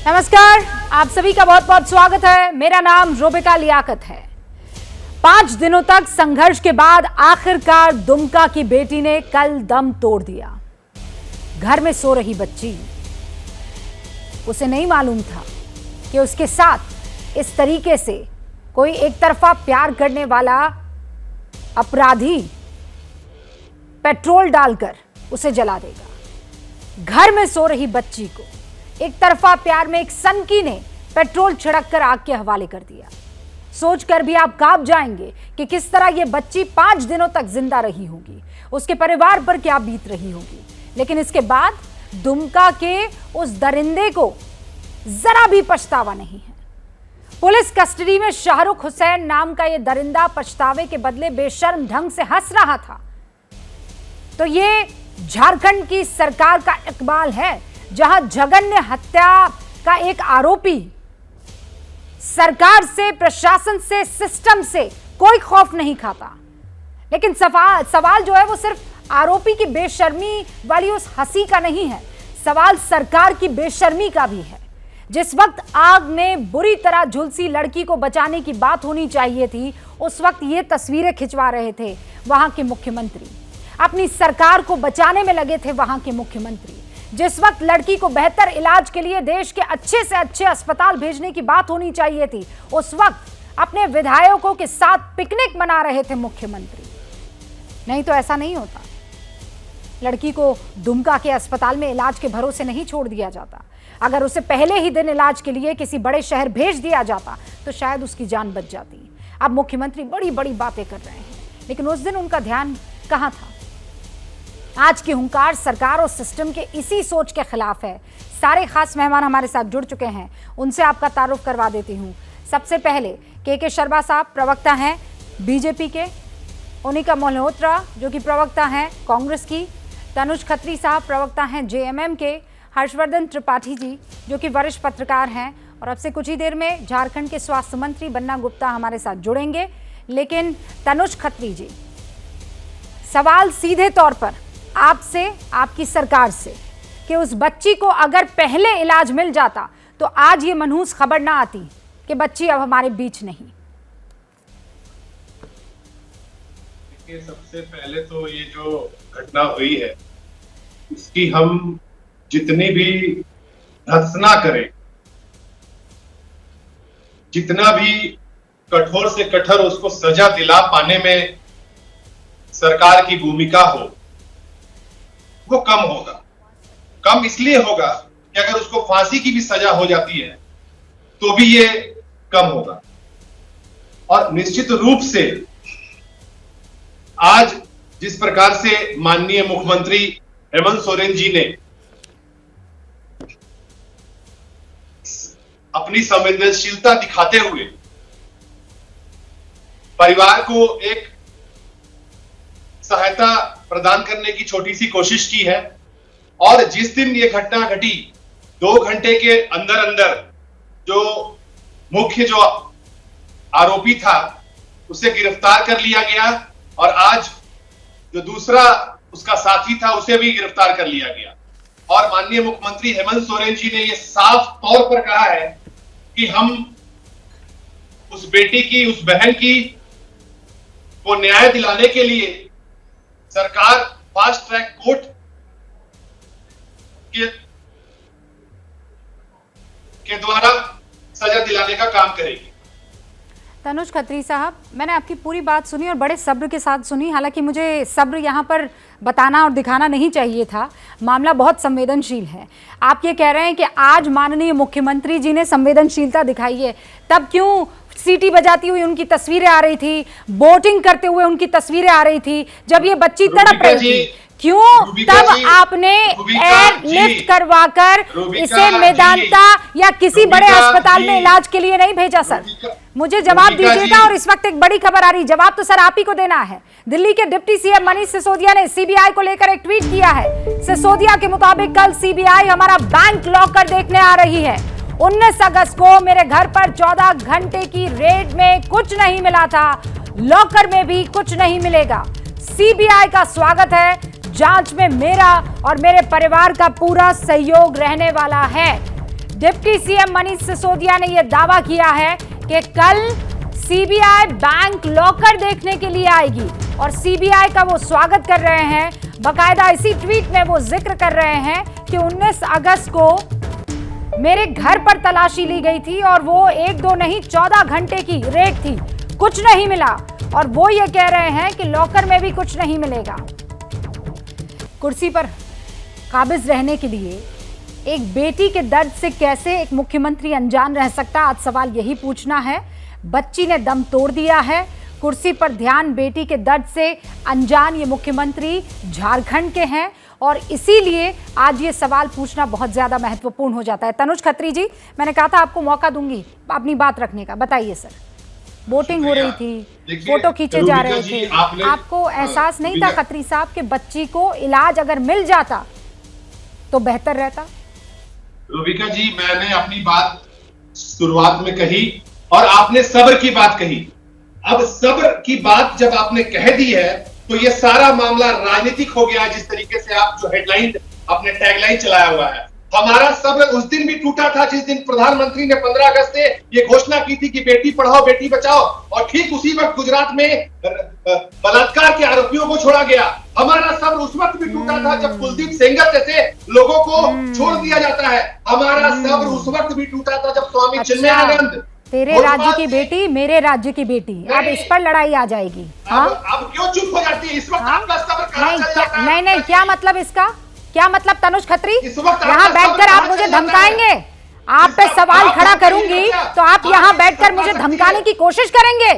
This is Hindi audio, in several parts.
नमस्कार, आप सभी का बहुत बहुत स्वागत है। मेरा नाम रोबिका लियाकत है। 5 दिनों तक संघर्ष के बाद आखिरकार दुमका की बेटी ने कल दम तोड़ दिया। घर में सो रही बच्ची, उसे नहीं मालूम था कि उसके साथ इस तरीके से कोई एक तरफा प्यार करने वाला अपराधी पेट्रोल डालकर उसे जला देगा। घर में सो रही बच्ची को एक तरफा प्यार में एक सनकी ने पेट्रोल छिड़ककर आग के हवाले कर दिया। सोचकर भी आप कांप जाएंगे कि किस तरह यह बच्ची 5 दिनों तक जिंदा रही होगी, उसके परिवार पर क्या बीत रही होगी। लेकिन इसके बाद दुमका के उस दरिंदे को जरा भी पछतावा नहीं है। पुलिस कस्टडी में शाहरुख हुसैन नाम का यह दरिंदा पछतावे के बदले बेशर्म ढंग से हंस रहा था। तो ये झारखंड की सरकार का इकबाल है, जहां जघन्य हत्या का एक आरोपी सरकार से, प्रशासन से, सिस्टम से कोई खौफ नहीं खाता। लेकिन सवाल जो है वो सिर्फ आरोपी की बेशर्मी वाली उस हंसी का नहीं है, सवाल सरकार की बेशर्मी का भी है। जिस वक्त आग में बुरी तरह झुलसी लड़की को बचाने की बात होनी चाहिए थी, उस वक्त ये तस्वीरें खिंचवा रहे थे वहां के मुख्यमंत्री, अपनी सरकार को बचाने में लगे थे वहां के मुख्यमंत्री। जिस वक्त लड़की को बेहतर इलाज के लिए देश के अच्छे से अच्छे अस्पताल भेजने की बात होनी चाहिए थी, उस वक्त अपने विधायकों के साथ पिकनिक मना रहे थे मुख्यमंत्री। नहीं तो ऐसा नहीं होता। लड़की को दुमका के अस्पताल में इलाज के भरोसे नहीं छोड़ दिया जाता। अगर उसे पहले ही दिन इलाज के लिए किसी बड़े शहर भेज दिया जाता तो शायद उसकी जान बच जाती। अब मुख्यमंत्री बड़ी बड़ी बातें कर रहे हैं, लेकिन उस दिन उनका ध्यान कहां था। आज की हुंकार सरकार और सिस्टम के इसी सोच के खिलाफ है। सारे खास मेहमान हमारे साथ जुड़ चुके हैं, उनसे आपका तारुफ करवा देती हूं। सबसे पहले के शर्मा साहब प्रवक्ता हैं बीजेपी के, उनिका मल्होत्रा जो कि प्रवक्ता हैं कांग्रेस की, तनुज खत्री साहब प्रवक्ता हैं जेएमएम के, हर्षवर्धन त्रिपाठी जी जो कि वरिष्ठ पत्रकार हैं, और अब से कुछ ही देर में झारखंड के स्वास्थ्य मंत्री बन्ना गुप्ता हमारे साथ जुड़ेंगे। लेकिन तनुज खत्री जी, सवाल सीधे तौर पर आपसे, आपकी सरकार से, कि उस बच्ची को अगर पहले इलाज मिल जाता तो आज ये मनहूस खबर ना आती कि बच्ची अब हमारे बीच नहीं। देखिए, सबसे पहले तो ये जो घटना हुई है इसकी हम जितनी भी भर्त्सना करें, जितना भी कठोर से कठोर उसको सजा दिला पाने में सरकार की भूमिका हो, वो कम होगा। कम इसलिए होगा कि अगर उसको फांसी की भी सजा हो जाती है तो भी ये कम होगा। और निश्चित रूप से आज जिस प्रकार से माननीय मुख्यमंत्री हेमंत सोरेन जी ने अपनी संवेदनशीलता दिखाते हुए परिवार को एक सहायता प्रदान करने की छोटी सी कोशिश की है, और जिस दिन ये घटना घटी 2 घंटे के अंदर अंदर जो मुख्य जो आरोपी था उसे गिरफ्तार कर लिया गया, और आज जो दूसरा उसका साथी था उसे भी गिरफ्तार कर लिया गया। और माननीय मुख्यमंत्री हेमंत सोरेन जी ने यह साफ तौर पर कहा है कि हम उस बेटी की, उस बहन की को न्याय दिलाने के लिए सरकार फास्ट ट्रैक कोर्ट के द्वारा सजा दिलाने का काम करेगी। तनुज खत्री साहब, मैंने आपकी पूरी बात सुनी और बड़े सब्र के साथ सुनी। हालांकि मुझे सब्र यहाँ पर बताना और दिखाना नहीं चाहिए था, मामला बहुत संवेदनशील है। आप ये कह रहे हैं कि आज माननीय मुख्यमंत्री जी ने संवेदनशीलता दिखाई है, तब क्यों सीटी बजाती हुई उनकी तस्वीरें आ रही थी, बोटिंग करते हुए उनकी तस्वीरें आ रही थी, जब ये बच्ची तड़प रही थी? क्यों तब आपने एयर लिफ्ट करवाकर इसे मेदांता या किसी बड़े अस्पताल में इलाज के लिए नहीं भेजा? सर मुझे जवाब दीजिएगा। और इस वक्त एक बड़ी खबर आ रही, जवाब तो सर आप ही को देना है। दिल्ली के डिप्टी सीएम मनीष सिसोदिया ने सीबीआई को लेकर एक ट्वीट किया है। सिसोदिया के मुताबिक कल सीबीआई हमारा बैंक लॉकर देखने आ रही है। 19 अगस्त को मेरे घर पर 14 घंटे की रेड में कुछ नहीं मिला था, लॉकर में भी कुछ नहीं मिलेगा। सीबीआई का स्वागत है, जांच में मेरा और मेरे परिवार का पूरा सहयोग रहने वाला है। डिप्टी सीएम मनीष सिसोदिया ने यह दावा किया है कि कल सीबीआई बैंक लॉकर देखने के लिए आएगी और सीबीआई का वो स्वागत कर रहे हैं। बकायदा इसी ट्वीट में वो जिक्र कर रहे हैं कि 19 अगस्त को मेरे घर पर तलाशी ली गई थी और वो 1-2 नहीं 14 घंटे की रेड थी, कुछ नहीं मिला। और वो ये कह रहे हैं कि लॉकर में भी कुछ नहीं मिलेगा। कुर्सी पर काबिज रहने के लिए एक बेटी के दर्द से कैसे एक मुख्यमंत्री अनजान रह सकता, आज सवाल यही पूछना है। बच्ची ने दम तोड़ दिया है, कुर्सी पर ध्यान बेटी के दर्द से अनजान ये मुख्यमंत्री झारखंड के हैं और इसीलिए आज ये सवाल पूछना बहुत ज्यादा महत्वपूर्ण हो जाता है। तनुज खत्री जी, मैंने कहा था आपको मौका दूंगी अपनी बात रखने का, बताइए सर। वोटिंग हो रही थी, फोटो खींचे जा रहे थे, आपको एहसास नहीं था खत्री साहब कि बच्ची को इलाज अगर मिल जाता तो बेहतर रहता? रूबिका जी, मैंने अपनी बात शुरुआत में कही और आपने सब्र की बात कही। अब सब्र की बात जब आपने कह दी है तो ये सारा मामला राजनीतिक हो गया, जिस तरीके से आप जो हेडलाइन अपने टैगलाइन चलाया हुआ है। हमारा सब्र उस दिन भी टूटा था जिस दिन प्रधानमंत्री ने 15 अगस्त से ये घोषणा की थी कि बेटी पढ़ाओ बेटी बचाओ, और ठीक उसी वक्त गुजरात में बलात्कार के आरोपियों को छोड़ा गया। हमारा सब्र उस वक्त भी टूटा था जब कुलदीप सेंगर जैसे लोगों को छोड़ दिया जाता है। हमारा सब्र उस वक्त भी टूटा था जब स्वामी चिन्मयानंद, तेरे राज्य की बेटी मेरे राज्य की बेटी, अब इस पर लड़ाई आ जाएगी। हाँ, अब क्यों चुप हो जाती है इस वक्त? आपका सब्र कहां चला जाता है? नहीं, क्या मतलब इसका? क्या मतलब तनुज खत्री? यहाँ बैठकर आप मुझे धमकाएंगे? आप पे सवाल खड़ा करूंगी तो आप यहाँ बैठकर मुझे धमकाने की कोशिश करेंगे?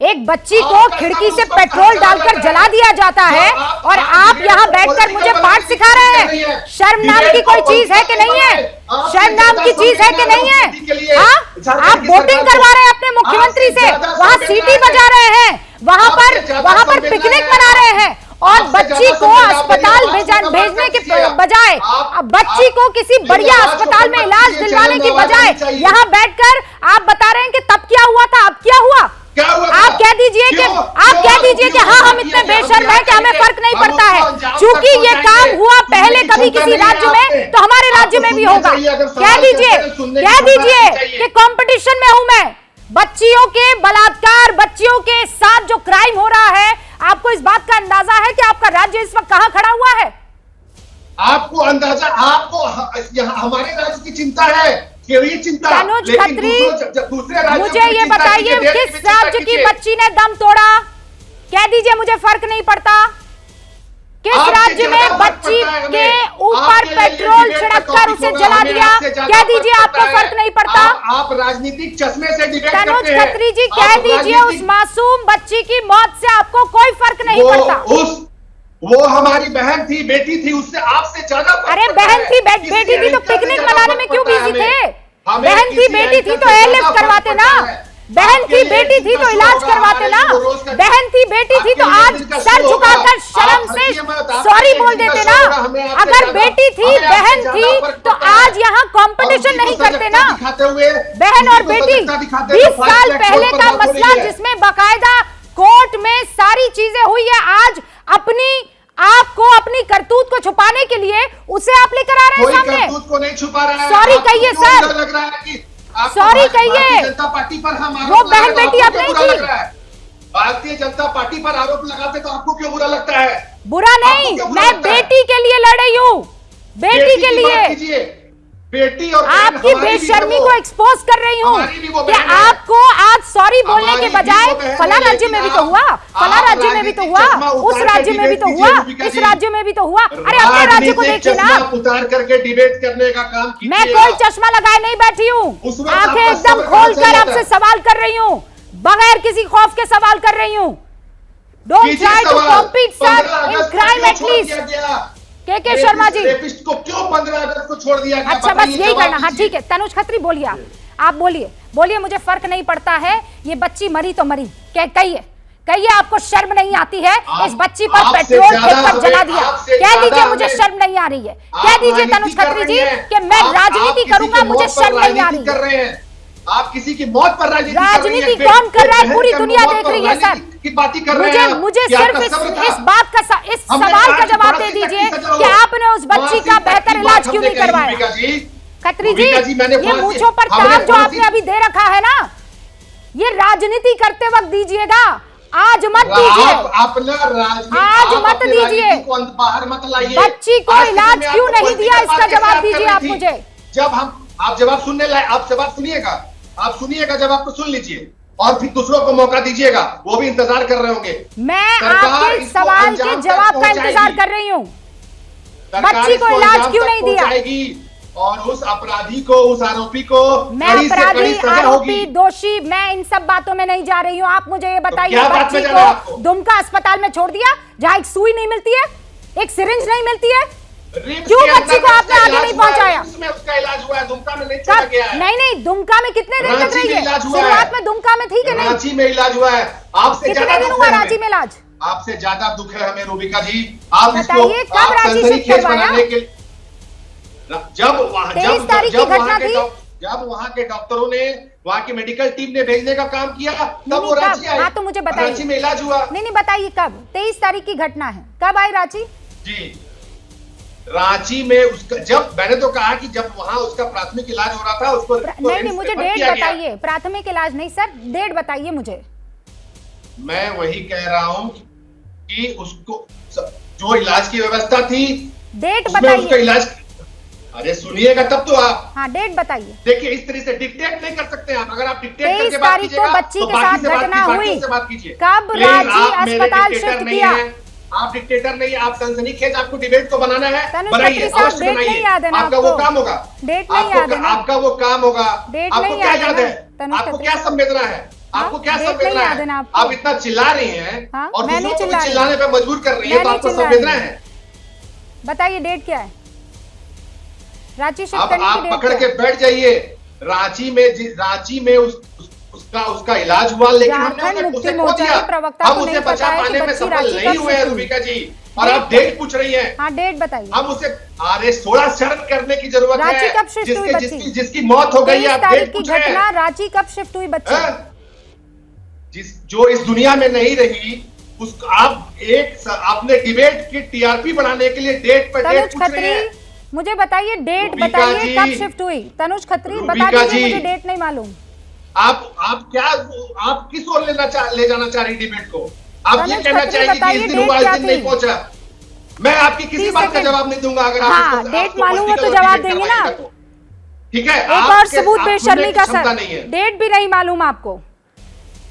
एक बच्ची को खिड़की से पेट्रोल डालकर जला दिया जाता है और आप यहाँ बैठकर मुझे पाठ सिखा रहे हैं। शर्म नाम की कोई चीज है कि नहीं है? शर्म नाम की चीज है कि नहीं है? हाँ, आप वोटिंग करवा रहे हैं अपने मुख्यमंत्री से, वहाँ सीटी बजा रहे हैं, वहाँ पर पिकनिक मना रहे हैं और बच्ची को अस्पताल भेजने के बजाय, बच्ची को किसी बढ़िया अस्पताल में इलाज दिलवाने की बजाय यहाँ बैठकर आप बता रहे हैं कि तब क्या हुआ था, अब क्या हुआ? आप कह दीजिए कि हाँ, हम इतने बेशर्म हैं कि हमें फर्क नहीं पड़ता है। चूंकि ये काम हुआ पहले कभी किसी राज्य में तो हमारे राज्य में भी होगा। कह दीजिए कि कंपटीशन में हूं मैं। बच्चियों के बलात्कार, बच्चियों के साथ जो क्राइम हो रहा है, आपको इस बात का अंदाजा है कि आपका राज्य इस वक्त कहां खड़ा हुआ है? आपको अंदाजा, आपको हमारे राज्य की चिंता है, चिंता। तनुज खत्री, मुझे ये बताइए किस राज्य की बच्ची ने दम तोड़ा? कह दीजिए, मुझे फर्क नहीं पड़ता। किस राज्य में बच्ची के ऊपर पेट्रोल छिड़ककर उसे जला दिया? कह दीजिए, आपको फर्क नहीं पड़ता? आप राजनीतिक चश्मे से डिबेट करते हैं। तनुज खत्री जी, कह दीजिए, उस मासूम बच्ची की मौत से आपको कोई फर्क नहीं पड़ता? वो हमारी बहन थी, बेटी थी, उससे आपसे ज्यादा। अरे बहन थी, बेटी थी तो पिकनिक मनाने में क्यों बिजी थे? बहन थी, बेटी थी तो एयरलिफ्ट करवाते ना। बहन थी, बेटी थी तो इलाज करवाते ना। बहन थी, बेटी थी तो आज सर झुकाकर शर्म से सॉरी बोल देते ना। अगर बेटी थी, बहन थी तो आज यहाँ कंपटीशन नहीं करते ना। बहन और बेटी, 20 साल पहले का मसला जिसमें बाकायदा कोर्ट में सारी चीजें हुई है, आज अपनी करतूत को छुपाने के लिए उसे आप लेकर आ रहे हैं सामने। करतूत को नहीं छुपा रहा है। सॉरी कहिए सर, लग रहा है कि सॉरी कहिए। जनता पार्टी पर हम वो बहन बेटी अब नहीं थी। भारतीय जनता पार्टी पर आरोप लगाते तो आपको क्यों बुरा लगता है? बुरा नहीं, मैं बेटी के लिए लड़ रही हूँ, बेटी के लिए। बेटी और आपकी बेशर्मी को एक्सपोज कर रही हूँ कि आपको आज सॉरी बोलने के बजाय फला राज्य में भी तो हुआ, फला राज्य में भी तो हुआ, उस राज्य में भी तो हुआ, इस राज्य में भी तो हुआ। अरे अपने राज्य को देखिए ना। उतार करके डिबेट करने का काम कीजिए। मैं कोई चश्मा लगाए नहीं बैठी हूँ, आंखें एकदम खोलकर आपसे सवाल कर रही हूँ, बगैर किसी खौफ के सवाल कर रही हूँ। Don't try to compete sir in crime at least. K Sharma ji, rapist को क्यों 15 अगस्त को छोड़ दिया गया? अच्छा, बस यही करना। हाँ ठीक है, तनुज खत्री बोलिए, आप बोलिए, मुझे फर्क नहीं पड़ता है। ये बच्ची मरी तो मरी, कहिए आपको शर्म नहीं आती है? इस बच्ची पर पेट्रोल फेंककर जला दिया, कह दीजिए मुझे शर्म नहीं आ रही है। कह दीजिए तनुज खत्री जी कि मैं राजनीति करूंगा, मुझे शर्म नहीं आ रही है। आप किसी की मौत पर राजनीति कौन कर रहा है? पूरी दुनिया देख रही है सर। मुझे सिर्फ इस बात का, इस सवाल का जवाब दे दीजिए कि आपने उस बच्ची का बेहतर इलाज क्यों नहीं करवाया? खत्री जी, रूबिका जी, मैंने ये मूंछों पर ताव जो आपने अभी दे रखा है ना, ये राजनीति करते वक्त दीजिएगा, आज मत दीजिए। अपना राजनीति आज मत दीजिए, बाहर मत लाइए। बच्ची को इलाज क्यों नहीं दिया, इसका जवाब दीजिए आप मुझे। जब आप जवाब सुनने लाए, आप जवाब सुनिएगा, आप सुनिएगा, जब आपको सुन लीजिए और फिर दूसरों को मौका दीजिएगा, वो भी इंतजार कर रहे होंगे। मैं आपके सवाल के जवाब का इंतजार कर रही हूँ। बच्ची को इलाज क्यों नहीं दिया? और उस अपराधी को, उस आरोपी को, मैं अपराधी, आरोपी, दोषी, मैं इन सब बातों में नहीं जा रही हूँ। आप मुझे ये बताइए, बच्ची को दुमका अस्पताल में छोड़ दिया जहाँ एक सुई नहीं मिलती है, एक सिरिंज नहीं मिलती है, क्यों बच्ची को आपने आगे नहीं पहुंचाया? उसका इलाज हुआ है, दुमका में नहीं छोड़ा गया है। नहीं, दुमका में कितने दिन तक रही है? शुरुआत में दुमका में थी कि नहीं? रांची में इलाज हुआ है। आपसे कितने दिन हुआ रांची में इलाज? आपसे ज्यादा दुख है हमें रूबिका जी। आप बताइए कब रांची शिफ्ट करवाया? जब वहां के डॉक्टरों ने, वहां की मेडिकल टीम ने भेजने का काम किया, तब वो रांची आई। हाँ तो मुझे बताइए, रांची में इलाज हुआ। नहीं बताइए कब? 23 तारीख की घटना है, कब आई रांची? जी, रांची में उसका, जब मैंने तो कहा कि जब वहां उसका प्राथमिक इलाज हो रहा था, उसको नहीं मुझे डेट बताइए। प्राथमिक इलाज नहीं सर, डेट बताइए मुझे। मैं वही कह रहा हूं कि उसको जो इलाज की व्यवस्था थी, डेट बताइए। उसका इलाज, अरे सुनिएगा तब तो आप। हाँ डेट बताइए। देखिए इस तरह से डिक्टेट नहीं कर सकते आप। अगर आप डिक्टेट करके 23 तारीख को बच्ची के साथ घटना हुई, कब रांची अस्पताल शिफ्ट किया? आप डिक्टेटर नहीं, आप सनसनीखेज, आपको डिबेट को बनाना है, बनाइए, अवश्य बनाइए। आपका वो काम होगा, डेट नहीं याद है ना? आपका वो काम होगा। आपको क्या याद है? आपको क्या संवेदना है? आपको क्या संवेदना है? आप इतना चिल्ला रही हैं और दूसरों को भी चिल्लाने पे मजबूर कर रही है, तो आपको संवेदना है? बताइए डेट क्या है? रांची शिफ्ट करने की डेट पकड़ के बैठ जाइए। रांची में उसका इलाज हुआ, लेकिन हमने उसे खो दिया। हम उसे बचा पाने में सफल नहीं हुए रूबिका जी, और आप डेट पूछ रही हैं। हाँ डेट बताइए। हम उसे, अरे थोड़ा शर्म करने की जरूरत है। रांची कब शिफ्ट हुई बच्ची? जिसकी मौत हो गई, आप डेट पूछ रहे हैं। रांची कब शिफ्ट हुई बच्ची? जो इस दुनिया में नहीं रही, आपने डिबेट की टीआरपी बढ़ाने के लिए डेट पर डेट पूछ रहे हैं। मुझे बताइए डेट बताइए, कब शिफ्ट हुई? तनुज खत्री बता दीजिए, मुझे डेट नहीं मालूम। आप किस ओर ले जाना चाह रही डिबेट को? आप ये कहना चाहेंगे कि इस दिन हुआ, इस दिन नहीं पहुंचा? मैं आपकी किसी बात का जवाब नहीं दूंगा। अगर आप डेट मालूम है तो जवाब देंगे ना, ठीक है? एक और सबूत बेशर्मी का सर, डेट भी नहीं मालूम आपको,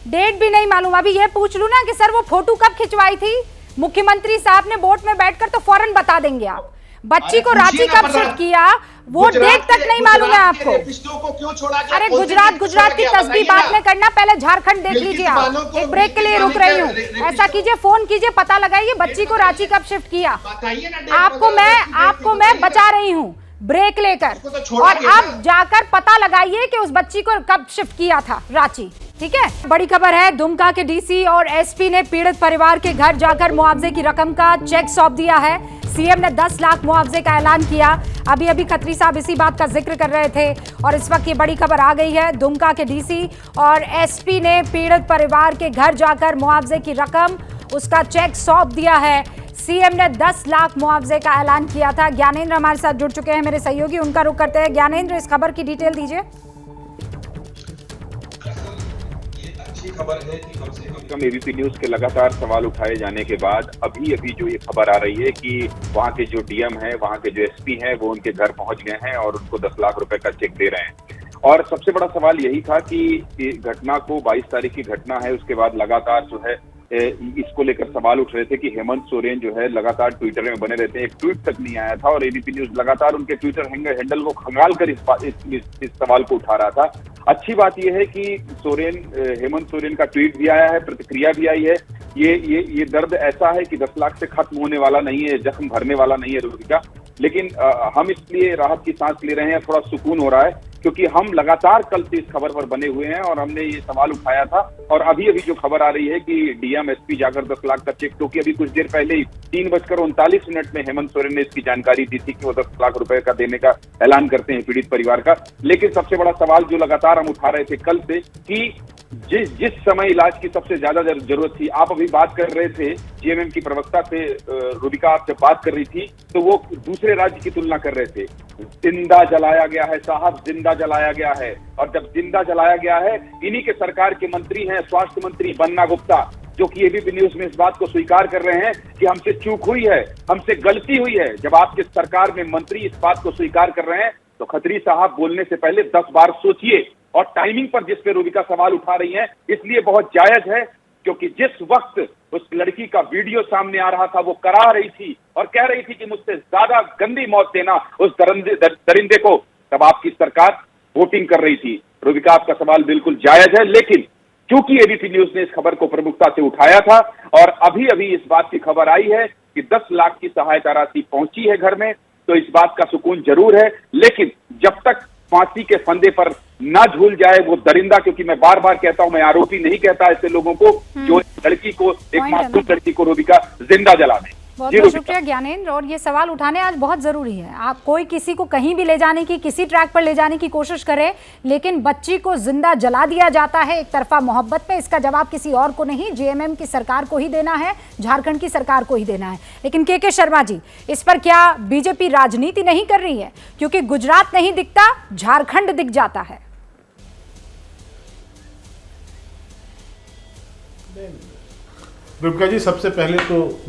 डेट भी नहीं मालूम। अभी ये पूछ लूं ना कि सर वो फोटो कब खिंचवाई थी मुख्यमंत्री साहब ने बोट में बैठकर, तो फौरन बता देंगे आप। बच्ची को रांची कब शिफ्ट किया, वो डेट तक नहीं मालूम है आपको। को क्यों छोड़ा गया? अरे गुजरात की तस्वीर बाद में करना, पहले झारखंड देख लीजिए आप। एक ब्रेक के लिए रुक रही हूँ। ऐसा कीजिए, फोन कीजिए, पता लगाइए बच्ची को रांची कब शिफ्ट किया। आपको मैं बचा रही हूँ ब्रेक लेकर, और अब जाकर पता लगाइए कि उस बच्ची को कब शिफ्ट किया था रांची। ठीक है, बड़ी खबर है, दुमका के डीसी और एसपी ने पीड़ित परिवार के घर जाकर मुआवजे की रकम का चेक सौंप दिया है। सीएम ने 10 लाख मुआवजे का ऐलान किया। अभी खत्री साहब इसी बात का जिक्र कर रहे थे, और इस वक्त ये बड़ी खबर आ गई है। दुमका के डीसी और एसपी ने पीड़ित परिवार के घर जाकर मुआवजे की रकम, उसका चेक सौंप दिया है। सीएम ने 10 लाख मुआवजे का ऐलान किया था। ज्ञानेंद्र हमारे साथ जुड़ चुके हैं, मेरे सहयोगी, उनका रुख करते हैं। ज्ञानेंद्र, इस खबर की डिटेल दीजिए। खबर है कि कम से कम एबीपी न्यूज के लगातार सवाल उठाए जाने के बाद अभी जो ये खबर आ रही है कि वहां के जो डीएम है, वहां के जो एसपी हैं, वो उनके घर पहुंच गए हैं और उनको 10 लाख रुपए का चेक दे रहे हैं। और सबसे बड़ा सवाल यही था कि घटना को 22 तारीख की घटना है, उसके बाद लगातार जो है इसको लेकर सवाल उठ रहे थे कि हेमंत सोरेन जो है लगातार ट्विटर में बने रहते हैं। एक ट्वीट तक नहीं आया था और एबीपी न्यूज लगातार उनके ट्विटर हैंडल को खंगाल कर इस सवाल को उठा रहा था। अच्छी बात यह है कि हेमंत सोरेन का ट्वीट भी आया है, प्रतिक्रिया भी आई है। ये दर्द ऐसा है कि 10 लाख से खत्म होने वाला नहीं है, जख्म भरने वाला नहीं है रूबिका, लेकिन हम इसलिए राहत की सांस ले रहे हैं, थोड़ा सुकून हो रहा है, क्योंकि हम लगातार कल से इस खबर पर बने हुए हैं और हमने ये सवाल उठाया था। और अभी जो खबर आ रही है कि डीएम एसपी जाकर 10 लाख का चेक, क्योंकि अभी कुछ देर पहले ही 3:39 में हेमंत सोरेन ने इसकी जानकारी दी थी कि वो 10 लाख रुपए का देने का ऐलान करते हैं पीड़ित परिवार का। लेकिन सबसे बड़ा सवाल जो लगातार हम उठा रहे थे कल से कि जिस समय इलाज की सबसे ज्यादा जरूरत थी, आप अभी बात कर रहे थे, जीएमएम की प्रवक्ता से रूबिका आप जब बात कर रही थी तो वो दूसरे राज्य की तुलना कर रहे थे। जिंदा जलाया गया है साहब, जिंदा जलाया गया है। और जब जिंदा जलाया गया है, इन्हीं के सरकार के मंत्री हैं स्वास्थ्य मंत्री बन्ना गुप्ता, जो कि एबीपी न्यूज में इस बात को स्वीकार कर रहे हैं कि हमसे चूक हुई है, हमसे गलती हुई है। जब आपके सरकार में मंत्री इस बात को स्वीकार कर रहे हैं तो खत्री साहब बोलने से पहले 10 बार सोचिए। और टाइमिंग पर जिस पे रूबिका सवाल उठा रही हैं, इसलिए बहुत जायज है, क्योंकि जिस वक्त उस लड़की का वीडियो सामने आ रहा था, वो करा रही थी और कह रही थी कि मुझसे ज्यादा गंदी मौत देना उस दरिंदे को, तब आपकी सरकार वोटिंग कर रही थी। रूबिका, आपका सवाल बिल्कुल जायज है, लेकिन क्योंकि एबीपी न्यूज ने इस खबर को प्रमुखता से उठाया था और अभी अभी इस बात की खबर आई है कि 10 लाख की सहायता राशि पहुंची है घर में, तो इस बात का सुकून जरूर है। लेकिन जब तक फांसी के फंदे पर ना झूल जाए वो दरिंदा, क्योंकि मैं बार बार कहता हूं, मैं आरोपी नहीं कहता ऐसे लोगों को जो लड़की को, एक मासूम लड़की को रूबिका जिंदा जला दे। बहुत बहुत शुक्रिया ज्ञानेंद्र। और ये सवाल उठाने आज बहुत जरूरी है। आप कोई किसी को कहीं भी ले जाने की, किसी ट्रैक पर ले जाने की कोशिश करे, लेकिन बच्ची को जिंदा जला दिया जाता है एक तरफा मोहब्बत पे। इसका जवाब किसी और को नहीं, जेएमएम की सरकार को ही देना है, झारखंड की सरकार को ही देना है। लेकिन के शर्मा जी, इस पर क्या बीजेपी राजनीति नहीं कर रही है? क्योंकि गुजरात नहीं दिखता, झारखंड दिख जाता है। रूबिका जी, सबसे पहले तो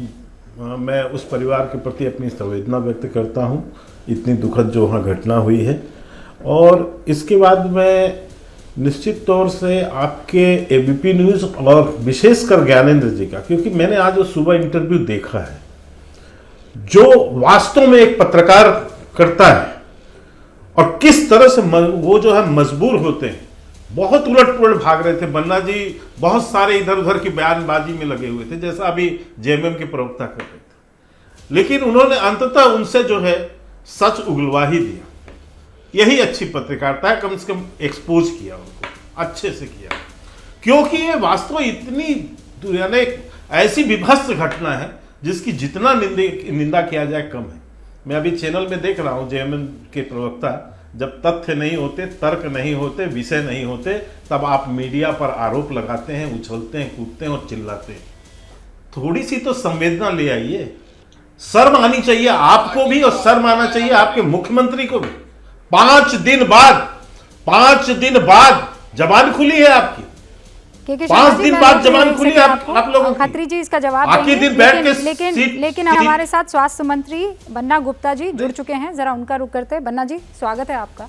मैं उस परिवार के प्रति अपनी संवेदना व्यक्त करता हूं, इतनी दुखद जो वहाँ घटना हुई है। और इसके बाद मैं निश्चित तौर से आपके एबीपी न्यूज़ और विशेषकर ज्ञानेंद्र जी का, क्योंकि मैंने आज वो सुबह इंटरव्यू देखा है, जो वास्तव में एक पत्रकार करता है और किस तरह से वो जो है मजबूर होते हैं। बहुत उलट पुलट भाग रहे थे बन्ना जी, बहुत सारे इधर उधर की बयानबाजी में लगे हुए थे, जैसा अभी जेएमएम के प्रवक्ता कर रहे थे। लेकिन उन्होंने अंततः उनसे जो है सच उगलवा ही दिया। यही अच्छी पत्रकारिता है, कम से कम एक्सपोज किया उनको, अच्छे से किया। क्योंकि ये वास्तव इतनी यानी ऐसी विभत्स घटना है जिसकी जितना निंदा किया जाए कम है। मैं अभी चैनल में देख रहा हूँ, जेएमएम के प्रवक्ता, जब तथ्य नहीं होते, तर्क नहीं होते, विषय नहीं होते, तब आप मीडिया पर आरोप लगाते हैं, उछलते हैं, कूदते हैं और चिल्लाते हैं। थोड़ी सी तो संवेदना ले आइए, शर्म आनी चाहिए आपको भी और शर्म आना चाहिए आपके मुख्यमंत्री को भी। 5 दिन बाद जबान खुली है आपकी, 5 दिन बाद जबान खुली आप लोगों की। खत्री जी इसका जवाब देंगे, लेकिन हमारे साथ स्वास्थ्य मंत्री बन्ना गुप्ता जी जुड़ चुके हैं, जरा उनका रुख करते हैं। बन्ना जी, स्वागत है आपका।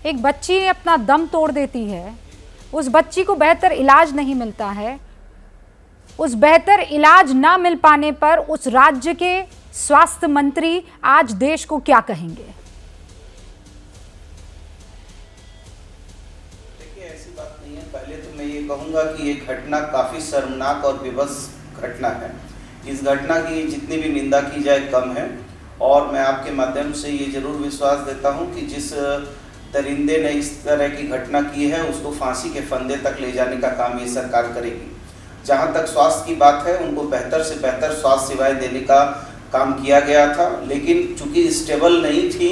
एक बच्ची अपना दम तोड़ देती है, उस बच्ची को बेहतर इलाज नहीं मिलता है, उस बेहतर इलाज ना मिल पाने पर उस राज्य के स्वास्थ्य मंत्री आज देश को क्या कहेंगे? पहले तो मैं ये कहूँगा कि ये घटना काफ़ी शर्मनाक और विवश घटना है। इस घटना की जितनी भी निंदा की जाए कम है। और मैं आपके माध्यम से ये जरूर विश्वास देता हूँ कि जिस दरिंदे ने इस तरह की घटना की है उसको फांसी के फंदे तक ले जाने का काम ये सरकार करेगी। जहाँ तक स्वास्थ्य की बात है, उनको बेहतर से बेहतर स्वास्थ्य सेवाएँ देने का काम किया गया था, लेकिन चूँकि स्टेबल नहीं थी,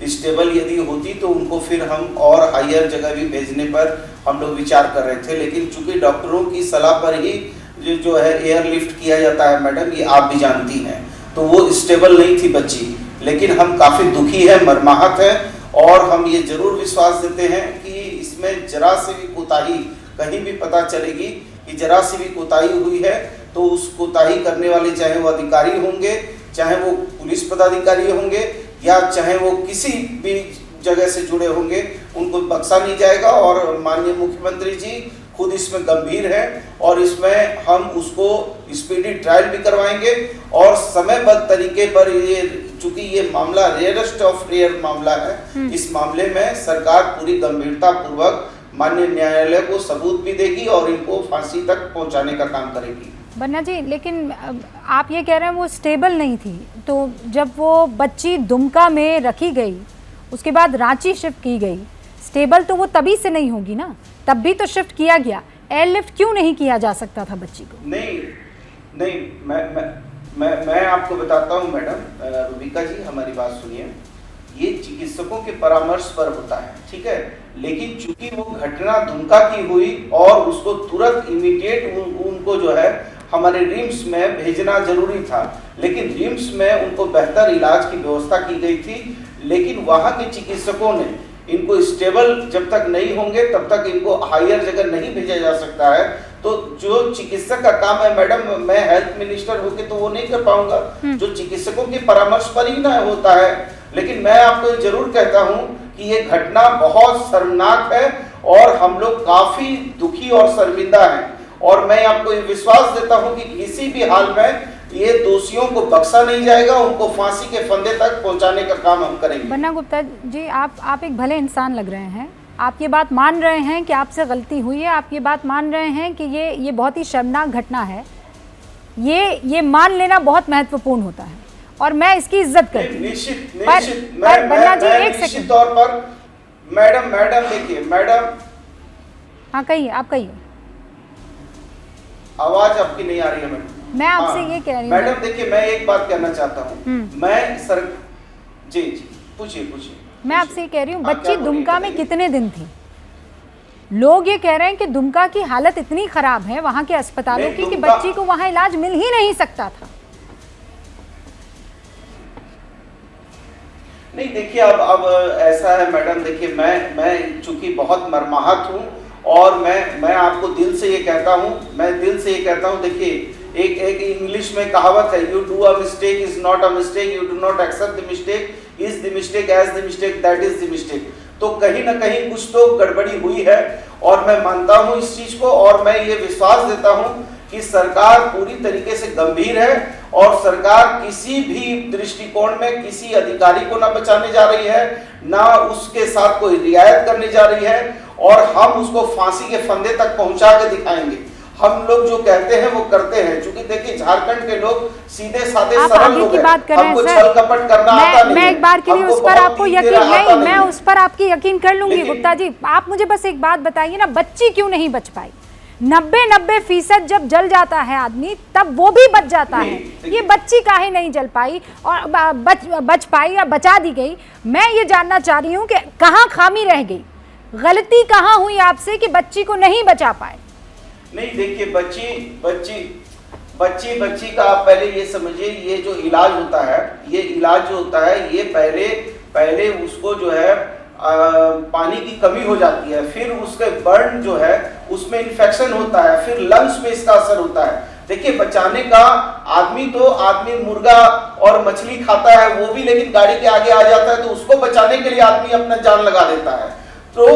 स्टेबल यदि होती तो उनको फिर हम और हायर जगह भी भेजने पर हम लोग विचार कर रहे थे। लेकिन चूंकि डॉक्टरों की सलाह पर ही जो है एयरलिफ्ट किया जाता है मैडम, ये आप भी जानती हैं, तो वो स्टेबल नहीं थी बच्ची। लेकिन हम काफ़ी दुखी है, मर्माहत है, और हम ये जरूर विश्वास देते हैं कि इसमें जरा से भी कोताही कहीं भी पता चलेगी कि जरा सी भी कोताही हुई है तो उस कोताही करने वाले, चाहे वो अधिकारी होंगे, चाहे वो पुलिस पदाधिकारी होंगे, या चाहे वो किसी भी जगह से जुड़े होंगे, उनको बख्शा नहीं जाएगा। और माननीय मुख्यमंत्री जी खुद इसमें गंभीर है और इसमें हम उसको स्पीडी ट्रायल भी करवाएंगे और समयबद्ध तरीके पर। ये चूंकि ये मामला रेयरेस्ट ऑफ रेयर मामला है, इस मामले में सरकार पूरी गंभीरता पूर्वक माननीय न्यायालय को सबूत भी देगी और इनको फांसी तक पहुंचाने का काम करेगी। बन्ना जी, लेकिन आप ये कह रहे हैं वो स्टेबल नहीं थी, तो जब वो बच्ची दुमका में रखी गई, उसके बाद रांची शिफ्ट की गई, स्टेबल तो वो तभी से नहीं होगी ना, तब भी तो शिफ्ट किया गया। एयरलिफ्ट क्यों नहीं किया जा सकता था बच्ची को? नहीं, मैं आपको बताता हूँ मैडम। रूबिका जी, हमारी बात सुनिए। ये चिकित्सकों के परामर्श पर होता है, ठीक है, लेकिन चूंकि वो घटना दुमका की हुई और उसको तुरंत इमीडिएट उनको जो है हमारे रिम्स में भेजना जरूरी था, लेकिन रिम्स में उनको बेहतर इलाज की व्यवस्था की गई थी, लेकिन वहाँ के चिकित्सकों ने इनको स्टेबल जब तक नहीं होंगे तब तक इनको हायर जगह नहीं भेजा जा सकता है। तो जो चिकित्सक का काम है मैडम, मैं हेल्थ मिनिस्टर होके तो वो नहीं कर पाऊंगा, जो चिकित्सकों के परामर्श पर ही ना होता है। लेकिन मैं आपको जरूर कहता हूं कि ये घटना बहुत शर्मनाक है और हम लोग काफी दुखी और शर्मिंदा हैं, और मैं आपको ये विश्वास देता हूं कि किसी भी हाल में ये दोषियों को बख्शा नहीं जाएगा, उनको फांसी के फंदे तक पहुंचाने का काम हम करेंगे। बन्ना गुप्ता जी, आप एक भले इंसान लग रहे हैं, आप ये बात मान रहे हैं कि आपसे गलती हुई है, आप ये बात मान रहे हैं कि ये बहुत ही शर्मनाक घटना है, ये मान लेना बहुत महत्वपूर्ण होता है और मैं इसकी इज्जत करती हूँ। निश्चित पर बन्ना जी एक सेकंड तौर पर मैडम देखिए मैडम, हाँ कहिए, आप कहिए। आवाज आपकी नहीं आ रही है मैडम। मैं आपसे ये कह रही हूँ मैडम देखिए, मैं एक बात कहना चाहता हूँ, मैं सर जी पूछिए मैं आपसे ये कह रही हूँ, बच्ची दुमका में कितने दिन थी? लोग ये कह रहे हैं कि दुमका की हालत इतनी खराब है वहां के अस्पतालों की कि बच्ची को वहां इलाज मिल ही नहीं सकता था। नहीं देखिए, अब ऐसा है मैडम, देखिए मैं चूंकि बहुत मर्माहत हूँ और मैं आपको दिल से ये कहता हूँ, देखिए एक इंग्लिश में कहावत है, you do a mistake is not a mistake, you do not accept the mistake is the mistake, as the mistake that is the mistake. तो कहीं ना कहीं कुछ तो गड़बड़ी हुई है और मैं मानता हूं इस चीज को, और मैं ये विश्वास देता हूं कि सरकार पूरी तरीके से गंभीर है और सरकार किसी भी दृष्टिकोण में किसी अधिकारी को ना बचाने जा रही है, ना उसके साथ कोई रियायत करने जा रही है, और हम उसको फांसी के फंदे तक पहुंचा के दिखाएंगे। हम लोग जो कहते हैं वो करते हैं, क्योंकि देखिए झारखंड के लोग सीधे साधे सरल लोग हैं, हमको छल कपट करना आता नहीं। मैं एक बार के लिए उस पर आपको यकीन नहीं, मैं उस पर आपकी यकीन कर लूंगी गुप्ता जी। आप मुझे बस एक बात बताइए ना, बच्ची क्यों नहीं बच पाई? 90% जब जल जाता है आदमी तब वो भी बच जाता है, ये बच्ची काहे नहीं जल पाई और बच पाई या बचा दी गई? मैं ये जानना चाह रही हूँ कि कहाँ खामी रह गई, गलती कहाँ हुई आपसे कि बच्ची को नहीं बचा पाए? नहीं देखिए, बच्ची का आप पहले ये समझिए, ये जो इलाज होता है, ये इलाज जो होता है, ये पहले उसको जो है पानी की कमी हो जाती है, फिर उसके बर्न जो है उसमें इन्फेक्शन होता है, फिर लंग्स में इसका असर होता है। देखिए बचाने का आदमी मुर्गा और मछली खाता है वो भी, लेकिन गाड़ी के आगे आ जाता है तो उसको बचाने के लिए आदमी अपना जान लगा देता है। तो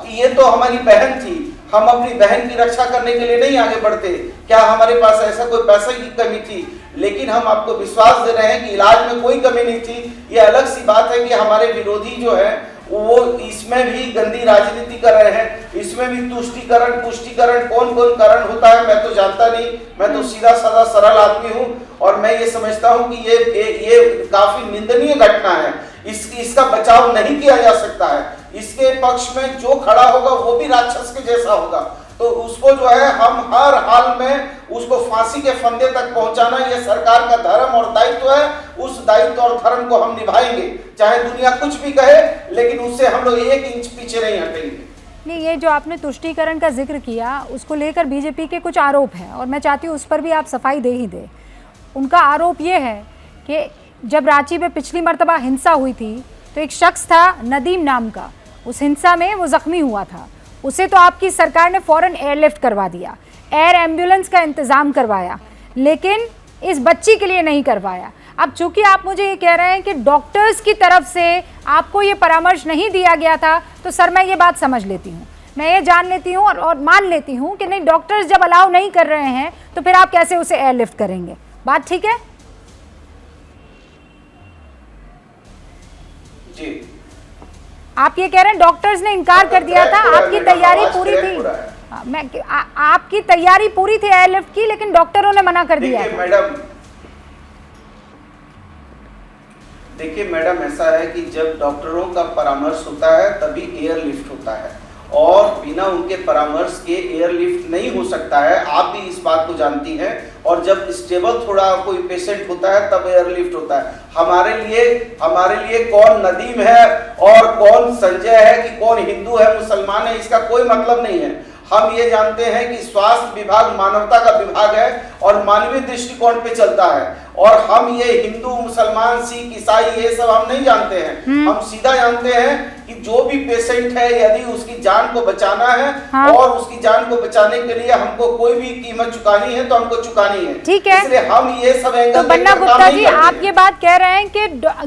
ये तो हमारी बहन थी, हम अपनी बहन की रक्षा करने के लिए नहीं आगे बढ़ते? क्या हमारे पास ऐसा कोई पैसे की कमी थी? लेकिन हम आपको विश्वास दे रहे हैं कि इलाज में कोई कमी नहीं थी। ये अलग सी बात है कि हमारे विरोधी जो है वो इसमें भी गंदी राजनीति कर रहे हैं, इसमें भी तुष्टीकरण पुष्टिकरण कौन कारण होता है मैं तो जानता नहीं, मैं तो सीधा साधा सरल आदमी हूँ, और मैं ये समझता हूँ कि ये काफी निंदनीय घटना है, इसका बचाव नहीं किया जा सकता है। इसके पक्ष में जो खड़ा होगा वो भी राक्षस के जैसा होगा, तो उसको जो है हम हर हाल में उसको फांसी के फंदे तक पहुंचाना ये सरकार का धर्म और दायित्व है। उस दायित्व और धर्म को हम निभाएंगे, चाहे दुनिया कुछ भी कहे, लेकिन उससे हम लोग 1 इंच पीछे नहीं हटेंगे। नहीं, ये जो आपने तुष्टीकरण का जिक्र किया उसको लेकर बीजेपी के कुछ आरोप हैं और मैं चाहती हूँ उस पर भी आप सफाई दे ही दे। उनका आरोप ये है कि जब रांची में पिछली मर्तबा हिंसा हुई थी तो एक शख्स था नदीम नाम का, उस हिंसा में वो जख्मी हुआ था, उसे तो आपकी सरकार ने फौरन एयरलिफ्ट करवा दिया, एयर एम्बुलेंस का इंतज़ाम करवाया, लेकिन इस बच्ची के लिए नहीं करवाया। अब चूंकि आप मुझे ये कह रहे हैं कि डॉक्टर्स की तरफ से आपको ये परामर्श नहीं दिया गया था, तो सर मैं ये बात समझ लेती हूँ, मैं ये जान लेती हूँ और मान लेती हूँ कि नहीं, डॉक्टर्स जब अलाउ नहीं कर रहे हैं तो फिर आप कैसे उसे एयरलिफ्ट करेंगे? बात ठीक है जी? आप ये कह रहे हैं डॉक्टर्स ने इनकार कर दिया था, आपकी तैयारी पूरी थी, आपकी तैयारी पूरी थी एयरलिफ्ट की, लेकिन डॉक्टरों ने मना कर दिया। देखिए मैडम, ऐसा है कि जब डॉक्टरों का परामर्श होता है तभी एयरलिफ्ट होता है, और बिना उनके परामर्श के एयरलिफ्ट नहीं हो सकता है। आप भी इस बात को जानती हैं। और जब स्टेबल थोड़ा कोई पेशेंट होता है तब एयरलिफ्ट होता है। हमारे लिए कौन नदीम है और कौन संजय है कि कौन हिंदू है मुसलमान है, इसका कोई मतलब नहीं है। हम ये जानते हैं कि स्वास्थ्य विभाग मानवता का विभाग है और मानवीय दृष्टिकोण पे चलता है। और हम ये हिंदू मुसलमान सिख ईसाई ये सब हम नहीं जानते हैं। हम सीधा जानते हैं कि जो भी पेशेंट है यदि उसकी जान को बचाना है, हाँ। और उसकी जान को बचाने के लिए हमको कोई भी कीमत चुकानी है तो हमको चुकानी है। ठीक है, इसलिए हम ये सब तो बन्ना गुप्ता जी आप ये बात कह रहे हैं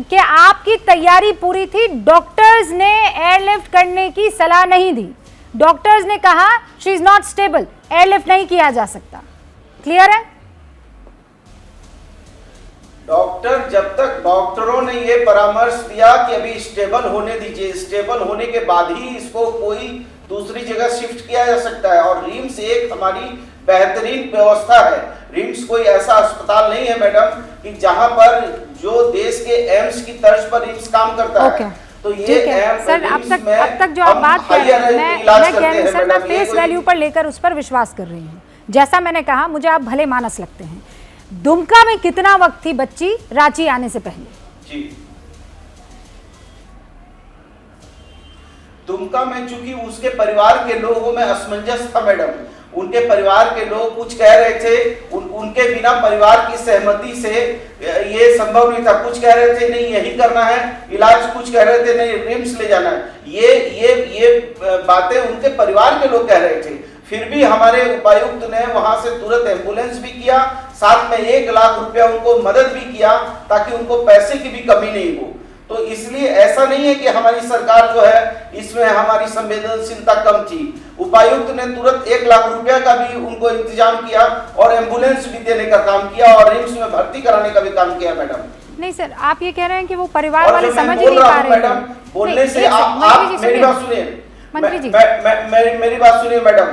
कि आपकी तैयारी पूरी थी, डॉक्टर्स ने एयरलिफ्ट करने की सलाह नहीं दी, डॉक्टर्स ने कहा she is not stable, airlift नहीं किया जा सकता। क्लियर है? जब तक डॉक्टरों ने ये परामर्श दिया कि अभी स्टेबल होने दीजिए, स्टेबल होने के बाद ही इसको कोई दूसरी जगह शिफ्ट किया जा सकता है। और रिम्स एक हमारी बेहतरीन व्यवस्था है। रिम्स कोई ऐसा अस्पताल नहीं है मैडम कि जहां पर जो देश के एम्स की तर्ज पर रिम्स काम करता है। तो ये सर अब तक जो आप बात कर रहे हैं, मैं कह रही हूँ सर, मैं फेस वैल्यू पर लेकर उस पर विश्वास कर रही हूँ। जैसा मैंने कहा, मुझे आप भले मानस लगते हैं। दुमका में कितना वक्त थी बच्ची रांची आने से पहले? जी, दुमका में चूंकि उसके परिवार के लोगों में असमंजस था मैडम। उनके परिवार के लोग कुछ कह रहे थे, उनके बिना परिवार की सहमति से ये संभव नहीं था। कुछ कह रहे थे नहीं यही करना है इलाज, कुछ कह रहे थे नहीं रिम्स ले जाना है। ये बातें उनके परिवार के लोग कह रहे थे। फिर भी हमारे उपायुक्त ने वहां से तुरंत एम्बुलेंस भी किया, साथ में 1 लाख रुपया उनको मदद भी किया ताकि उनको पैसे की भी कमी नहीं हो। तो इसलिए ऐसा नहीं है कि हमारी सरकार जो है इसमें हमारी संवेदनशीलता कम थी। उपायुक्त ने तुरंत 1 लाख रुपया का भी उनको इंतजाम किया और एम्बुलेंस भी देने का काम किया और रिम्स में भर्ती कराने का भी काम किया मैडम। नहीं सर, आप ये कह रहे हैं कि वो परिवार वाले समझ नहीं पा रहे मैडम। बोलने से आप मेरी बात सुनिए मंत्री जी, मेरी बात सुनिए मैडम।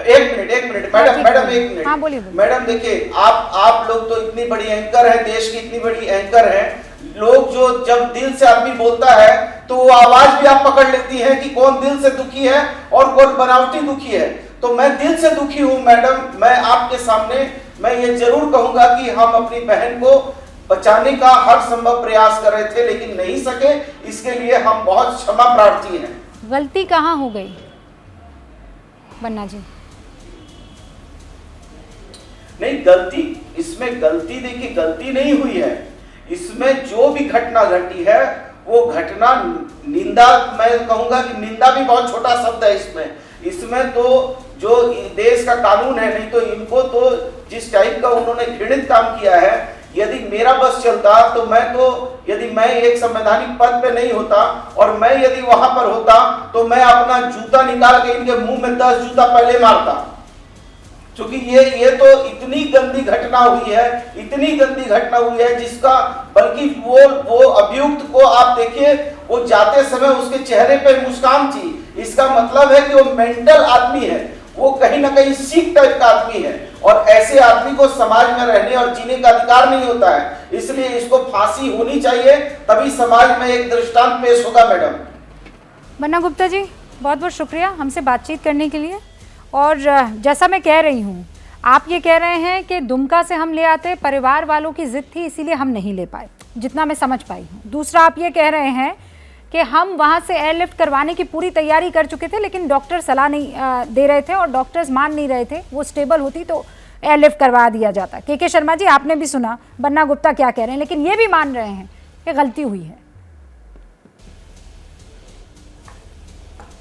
एक मिनट मैडम एक मिनट। हाँ बोलिए। मैडम देखिए, आप लोग तो इतनी बड़ी एंकर हैं, देश की इतनी बड़ी एंकर हैं। लोग जो जब दिल से आदमी बोलता है तो वो आवाज भी आप पकड़ लेती हैं कि कौन दिल से दुखी है और कौन बनावटी दुखी है। तो मैं दिल से दुखी हूं मैडम। मैं आपके सामने मैं ये जरूर कहूंगा कि हम अपनी बहन को बचाने का हर संभव प्रयास कर रहे थे लेकिन नहीं सके। इसके लिए हम बहुत क्षमा प्रार्थी हैं। गलती कहाँ हो गई बन्ना जी? नहीं, गलती इसमें गलती देखिए गलती नहीं हुई है। इसमें जो भी घटना घटी है वो घटना निंदा, मैं कहूंगा कि निंदा भी बहुत छोटा शब्द है इसमें तो जो देश का कानून है, नहीं तो इनको तो जिस टाइप का उन्होंने घृणित काम किया है, यदि मेरा बस चलता तो यदि मैं एक संवैधानिक पद पे नहीं होता और मैं यदि वहां पर होता तो मैं अपना जूता निकाल के इनके मुंह में 10 जूता पहले मारता। क्योंकि ये तो इतनी गंदी घटना हुई है जिसका बल्कि वो अभियुक्त को आप देखिए, वो जाते समय उसके चेहरे पे मुस्कान थी। इसका मतलब है कि वो मेंटल आदमी है, वो कहीं ना कहीं सिख टाइप का आदमी है और ऐसे आदमी को समाज में रहने और जीने का अधिकार नहीं होता है। इसलिए इसको फांसी होनी चाहिए, तभी समाज में एक दृष्टांत पेश होगा मैडम। बन्ना गुप्ता जी, बहुत बहुत शुक्रिया हमसे बातचीत करने के लिए। और जैसा मैं कह रही हूँ, आप ये कह रहे हैं कि दुमका से हम ले आते, परिवार वालों की जिद थी इसीलिए हम नहीं ले पाए, जितना मैं समझ पाई हूँ। दूसरा, आप ये कह रहे हैं कि हम वहाँ से एयरलिफ्ट करवाने की पूरी तैयारी कर चुके थे लेकिन डॉक्टर सलाह नहीं दे रहे थे और डॉक्टर्स मान नहीं रहे थे। वो स्टेबल होती तो एयरलिफ्ट करवा दिया जाता। के शर्मा जी, आपने भी सुना बन्ना गुप्ता क्या कह रहे हैं, लेकिन ये भी मान रहे हैं कि गलती हुई है।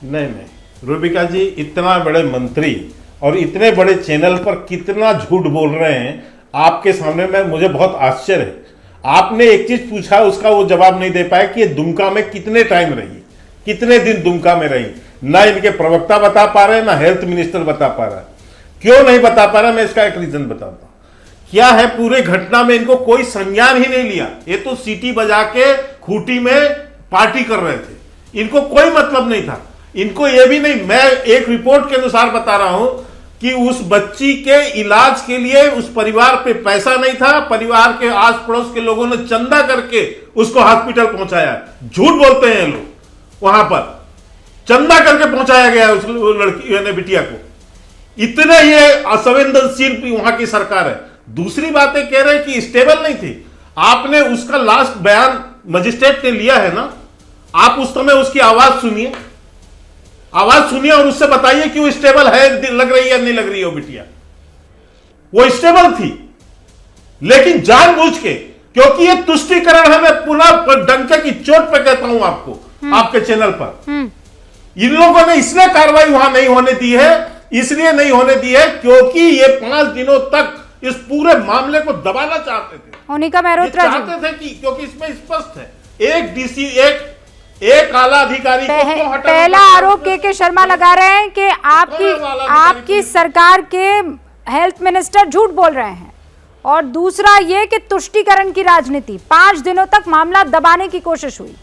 नहीं, रूबिका जी इतना बड़े मंत्री और इतने बड़े चैनल पर कितना झूठ बोल रहे हैं आपके सामने में, मुझे बहुत आश्चर्य है। आपने एक चीज पूछा, उसका वो जवाब नहीं दे पाए कि ये दुमका में कितने टाइम रही, कितने दिन दुमका में रही। ना इनके प्रवक्ता बता पा रहे, ना हेल्थ मिनिस्टर बता पा रहा है। क्यों नहीं बता पा रहा, मैं इसका एक रीजन बताता हूं। क्या है, पूरे घटना में इनको कोई संज्ञान ही नहीं लिया। ये तो सीटी बजा के खूटी में पार्टी कर रहे थे, इनको कोई मतलब नहीं था। इनको ये भी नहीं, मैं एक रिपोर्ट के अनुसार बता रहा हूं कि उस बच्ची के इलाज के लिए उस परिवार पे पैसा नहीं था। परिवार के आस पड़ोस के लोगों ने चंदा करके उसको हॉस्पिटल पहुंचाया। झूठ बोलते हैं लोग वहां पर। चंदा करके पहुंचाया गया है उस लड़की यानी बिटिया को। इतने ये असंवेदनशील वहां की सरकार है। दूसरी बातें कह रहे हैं कि स्टेबल नहीं थी। आपने उसका लास्ट बयान मजिस्ट्रेट ने लिया है ना, आप उस समय उसकी आवाज सुनिए और उससे बताइए कि वो स्टेबल है, लग रही है नहीं लग रही है वो बिटिया। वो स्टेबल थी, लेकिन जानबूझ के, क्योंकि ये तुष्टीकरण है, मैं पुनः डंके की चोट पे कहता हूं आपको, आपके चैनल पर, इन लोगों ने इसलिए कार्रवाई वहां नहीं होने दी है, इसलिए नहीं होने दी है क्योंकि ये 5 दिनों तक इस पूरे मामले को दबाना चाहते थे। मोनिका मेहरोत्रा जी चाहते थे कि, क्योंकि इसमें स्पष्ट है, एक डीसी एक आला अधिकारी को हटाना। पहला आरोप के शर्मा लगा रहे हैं कि आपकी सरकार के हेल्थ मिनिस्टर झूठ बोल रहे हैं, और दूसरा ये कि तुष्टीकरण की राजनीति, 5 दिनों तक मामला दबाने की कोशिश हुई।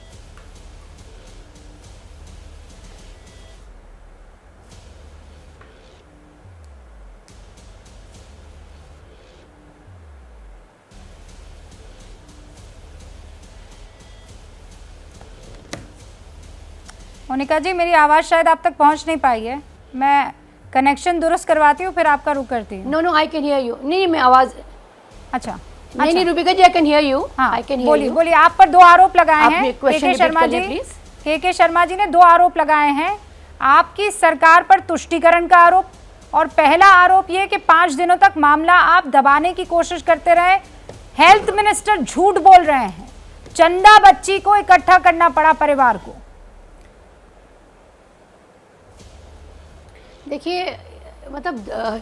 मोनिका जी, मेरी आवाज़ शायद आप तक पहुंच नहीं पाई है, मैं कनेक्शन दुरुस्त करवाती हूँ फिर आपका रुक करती हूँ। No I can hear you. नहीं, मैं आवाज़, अच्छा नहीं Rubika ji, I can hear you. हाँ, आई कैन बोलिए बोलिए। आप पर 2 आरोप लगाए हैं के शर्मा जी। प्लीज। के शर्मा जी ने 2 आरोप लगाए हैं आपकी सरकार पर, तुष्टीकरण का आरोप, और पहला आरोप ये कि 5 दिनों तक मामला आप दबाने की कोशिश करते रहे। हेल्थ मिनिस्टर झूठ बोल रहे हैं, चंदा बच्ची को इकट्ठा करना पड़ा परिवार को। देखिए, मतलब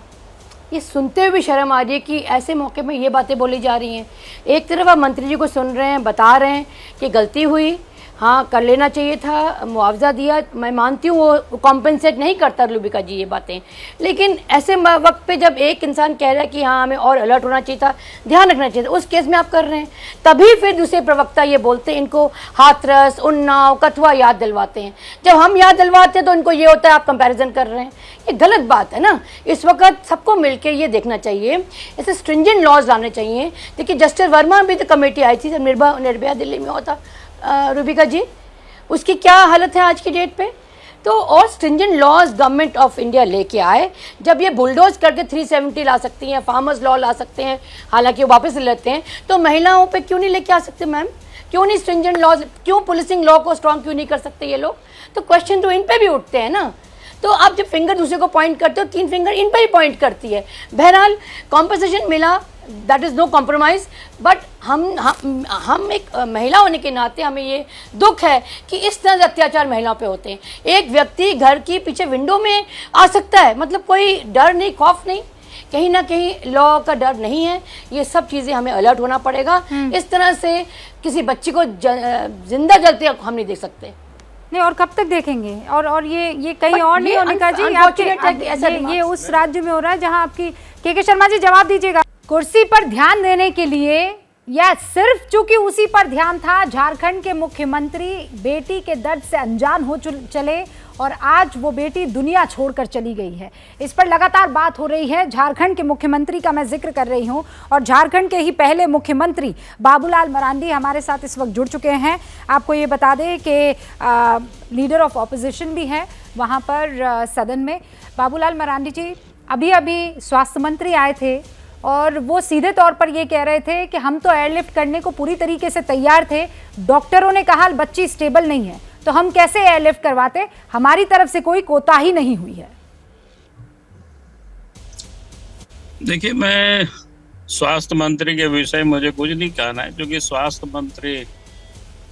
ये सुनते हुए भी शर्म आ रही है कि ऐसे मौके में ये बातें बोली जा रही हैं। एक तरफ आप मंत्री जी को सुन रहे हैं, बता रहे हैं कि गलती हुई, हाँ कर लेना चाहिए था, मुआवजा दिया, मैं मानती हूँ वो कॉम्पेंसेट नहीं करता रूबिका जी ये बातें, लेकिन ऐसे वक्त पे जब एक इंसान कह रहा है कि हाँ हमें और अलर्ट होना चाहिए था, ध्यान रखना चाहिए था, उस केस में आप कर रहे हैं। तभी फिर दूसरे प्रवक्ता ये बोलते हैं, इनको हाथरस, उन्नाव, कथुआ याद दिलवाते हैं। जब हम याद दिलवाते हैं तो इनको ये होता है आप कंपेरिजन कर रहे हैं। ये गलत बात है ना। इस वक्त सबको मिलकर ये देखना चाहिए, ऐसे स्ट्रिंजेंट लॉज लाने चाहिए। देखिए, जस्टिस वर्मा भी तो कमेटी आई थी जब निर्भया दिल्ली में होता, रूबिका जी, उसकी क्या हालत है आज की डेट पे। तो और stringent laws government of India लेके आए, जब ये बुलडोज करके 370 ला सकती हैं, फार्मर्स लॉ ला सकते हैं, हालांकि वो वापस लेते हैं, तो महिलाओं पे क्यों नहीं लेके आ सकते मैम? क्यों नहीं स्ट्रिंजेंट लॉज, क्यों पुलिसिंग लॉ को स्ट्रॉन्ग क्यों नहीं कर सकते ये लोग? तो क्वेश्चन तो इन पे भी उठते हैं ना। तो आप जब फिंगर दूसरे को पॉइंट करते हो, 3 फिंगर इन पर ही पॉइंट करती है। बहरहाल कॉम्पनसेशन मिला, that is no compromise, but हम एक महिला होने के नाते हमें ये दुख है कि इस तरह से अत्याचार महिलाओं पे होते हैं। एक व्यक्ति घर की पीछे विंडो में आ सकता है, मतलब कोई डर नहीं, खौफ नहीं, कहीं ना कहीं लॉ का डर नहीं है। ये सब चीज़ें हमें अलर्ट होना पड़ेगा। इस तरह से किसी बच्ची को जिंदा जलते हम नहीं देख सकते। नहीं, और कब तक देखेंगे? और ये कहीं और नहीं होने जी, आपके ये उस राज्य में हो रहा है जहां आपकी के शर्मा जी जवाब दीजिएगा। कुर्सी पर ध्यान देने के लिए या सिर्फ चूंकि उसी पर ध्यान था, झारखंड के मुख्यमंत्री बेटी के दर्द से अनजान हो चले और आज वो बेटी दुनिया छोड़कर चली गई है। इस पर लगातार बात हो रही है। झारखंड के मुख्यमंत्री का मैं जिक्र कर रही हूं और झारखंड के ही पहले मुख्यमंत्री बाबूलाल मरांडी हमारे साथ इस वक्त जुड़ चुके हैं। आपको ये बता दें कि लीडर ऑफ ऑपोजिशन भी है वहां पर सदन में। बाबूलाल मरांडी जी अभी स्वास्थ्य मंत्री आए थे और वो सीधे तौर पर ये कह रहे थे कि हम तो एयरलिफ्ट करने को पूरी तरीके से तैयार थे, डॉक्टरों ने कहा बच्ची स्टेबल नहीं है तो हम कैसे एयरलिफ्ट करवाते, हमारी तरफ से कोई कोताही नहीं हुई है। देखिए, मैं स्वास्थ्य मंत्री के विषय मुझे कुछ नहीं कहना है, क्योंकि स्वास्थ्य मंत्री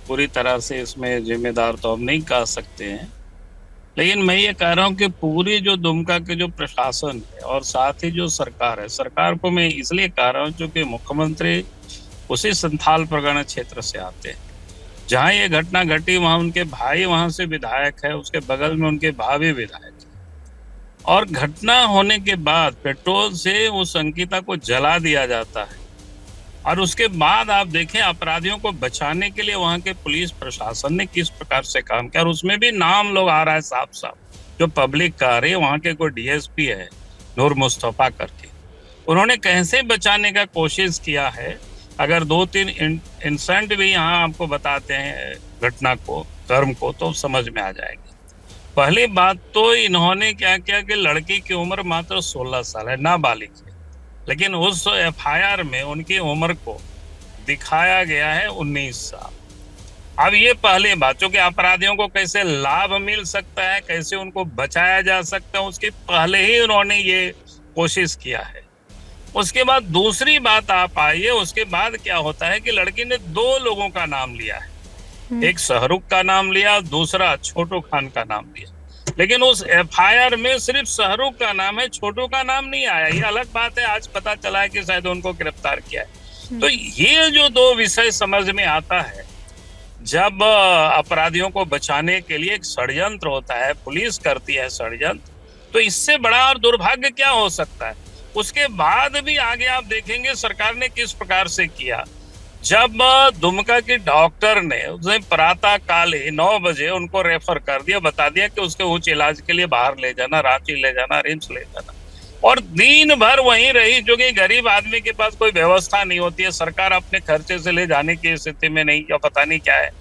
पूरी तरह से इसमें जिम्मेदार तो हम नहीं कह सकते हैं। लेकिन मैं ये कह रहा हूँ कि पूरी जो दुमका के जो प्रशासन है और साथ ही जो सरकार है, सरकार को मैं इसलिए कह रहा हूँ क्योंकि मुख्यमंत्री उसी संथाल परगना क्षेत्र से आते हैं जहाँ ये घटना घटी। वहाँ उनके भाई वहाँ से विधायक है, उसके बगल में उनके भाभी विधायक है। और घटना होने के बाद पेट्रोल से उस अंकिता को जला दिया जाता है और उसके बाद आप देखें अपराधियों को बचाने के लिए वहाँ के पुलिस प्रशासन ने किस प्रकार से काम किया। और उसमें भी नाम लोग आ रहा है साफ साफ, जो पब्लिक का आ रही है। वहाँ के कोई डीएसपी है नूर मुस्तफा करके, उन्होंने कैसे बचाने का कोशिश किया है। अगर 2-3 इंसिडेंट भी यहाँ आपको बताते हैं घटना को, कर्म को, तो समझ में आ जाएगी। पहली बात तो इन्होंने क्या किया कि लड़की की उम्र मात्र 16 साल है, नाबालिग है, लेकिन उस एफआईआर में उनकी उम्र को दिखाया गया है 19 साल। अब ये पहली बात, चूंकि अपराधियों को कैसे लाभ मिल सकता है, कैसे उनको बचाया जा सकता है, उसके पहले ही उन्होंने ये कोशिश किया है। उसके बाद दूसरी बात आप आइए, उसके बाद क्या होता है कि लड़की ने 2 लोगों का नाम लिया है, एक शाहरुख का नाम लिया, दूसरा छोटू खान का नाम लिया, लेकिन उस एफआईआर में सिर्फ शाहरुख का नाम है, छोटू का नाम नहीं आया। ये अलग बात है, आज पता चला है कि शायद उनको गिरफ्तार किया है। तो ये जो 2 विषय समझ में आता है, जब अपराधियों को बचाने के लिए एक षड्यंत्र होता है, पुलिस करती है षड्यंत्र, तो इससे बड़ा और दुर्भाग्य क्या हो सकता है। उसके बाद भी आगे आप देखेंगे सरकार ने किस प्रकार से किया। जब दुमका की डॉक्टर ने उसने प्रातः काल ही 9 बजे उनको रेफर कर दिया, बता दिया कि उसके उच्च इलाज के लिए बाहर ले जाना, रांची ले जाना, रिम्स ले जाना, और दिन भर वहीं रही, जो कि गरीब आदमी के पास कोई व्यवस्था नहीं होती है, सरकार अपने खर्चे से ले जाने की स्थिति में नहीं, या पता नहीं क्या है,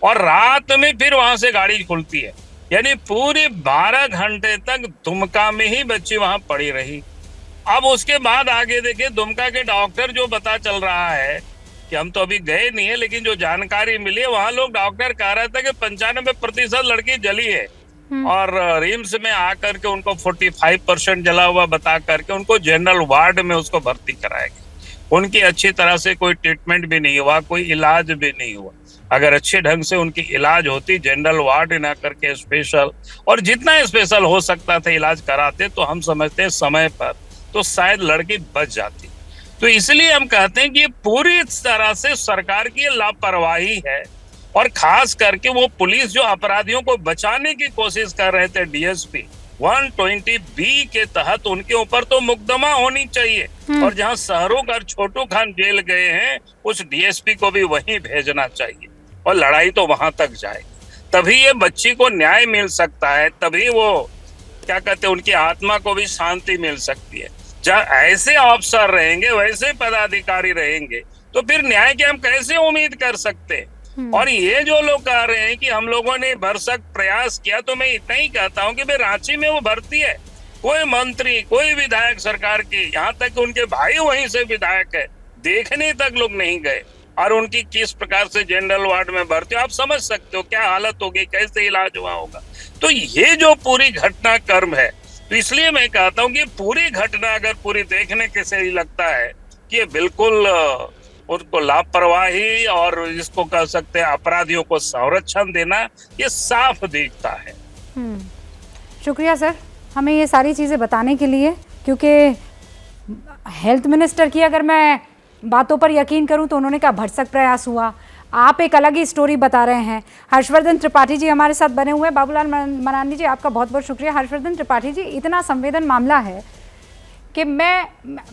और रात में फिर वहां से गाड़ी खुलती है, यानी पूरे 12 घंटे तक दुमका में ही बच्ची वहां पड़ी रही। अब उसके बाद आगे देखिए, दुमका के डॉक्टर जो पता चल रहा है कि हम तो अभी गए नहीं है, लेकिन जो जानकारी मिली है, वहां लोग डॉक्टर कह रहे थे कि 95% लड़की जली है, और रिम्स में आकर के उनको 45% जला हुआ बता करके उनको जनरल वार्ड में उसको भर्ती कराया गया। उनकी अच्छी तरह से कोई ट्रीटमेंट भी नहीं हुआ, कोई इलाज भी नहीं हुआ। अगर अच्छे ढंग से उनकी इलाज होती, जनरल वार्ड ना करके स्पेशल, और जितना स्पेशल हो सकता था इलाज कराते, तो हम समझते हैं समय पर, तो शायद लड़की बच जाती। तो इसलिए हम कहते हैं कि पूरी तरह से सरकार की लापरवाही है, और खास करके वो पुलिस जो अपराधियों को बचाने की कोशिश कर रहे थे, डीएसपी 120B के तहत उनके ऊपर तो मुकदमा होनी चाहिए, और जहां शाहरुख और छोटू खान जेल गए हैं, उस डीएसपी को भी वहीं भेजना चाहिए, और लड़ाई तो वहां तक जाएगी, तभी ये बच्ची को न्याय मिल सकता है, तभी वो क्या कहते हैं, उनकी आत्मा को भी शांति मिल सकती है। जब ऐसे अफसर रहेंगे, वैसे पदाधिकारी रहेंगे, तो फिर न्याय की हम कैसे उम्मीद कर सकते हैं। और ये जो लोग कह रहे हैं कि हम लोगों ने भरसक प्रयास किया, तो मैं इतना ही कहता हूं कि भाई रांची में वो भर्ती है, कोई मंत्री, कोई विधायक सरकार की, यहाँ तक उनके भाई वहीं से विधायक है, देखने तक लोग नहीं गए, और उनकी किस प्रकार से जनरल वार्ड में भर्ती, आप समझ सकते हो क्या हालत होगी, कैसे इलाज हुआ होगा। तो ये जो पूरी घटना क्रम है, तो इसलिए मैं कहता हूँ कि पूरी घटना अगर पूरी देखने के से ही लगता है कि ये बिल्कुल उनको लापरवाही, और इसको कह सकते हैं अपराधियों को संरक्षण देना, ये साफ दिखता है। शुक्रिया सर, हमें ये सारी चीज़ें बताने के लिए, क्योंकि हेल्थ मिनिस्टर की अगर मैं बातों पर यकीन करूं तो उन्होंने कहा भरसक प्रयास हुआ, आप एक अलग ही स्टोरी बता रहे हैं। हर्षवर्धन त्रिपाठी जी हमारे साथ बने हुए हैं। बाबूलाल मरांडी जी, आपका बहुत बहुत शुक्रिया। हर्षवर्धन त्रिपाठी जी, इतना संवेदन मामला है कि मैं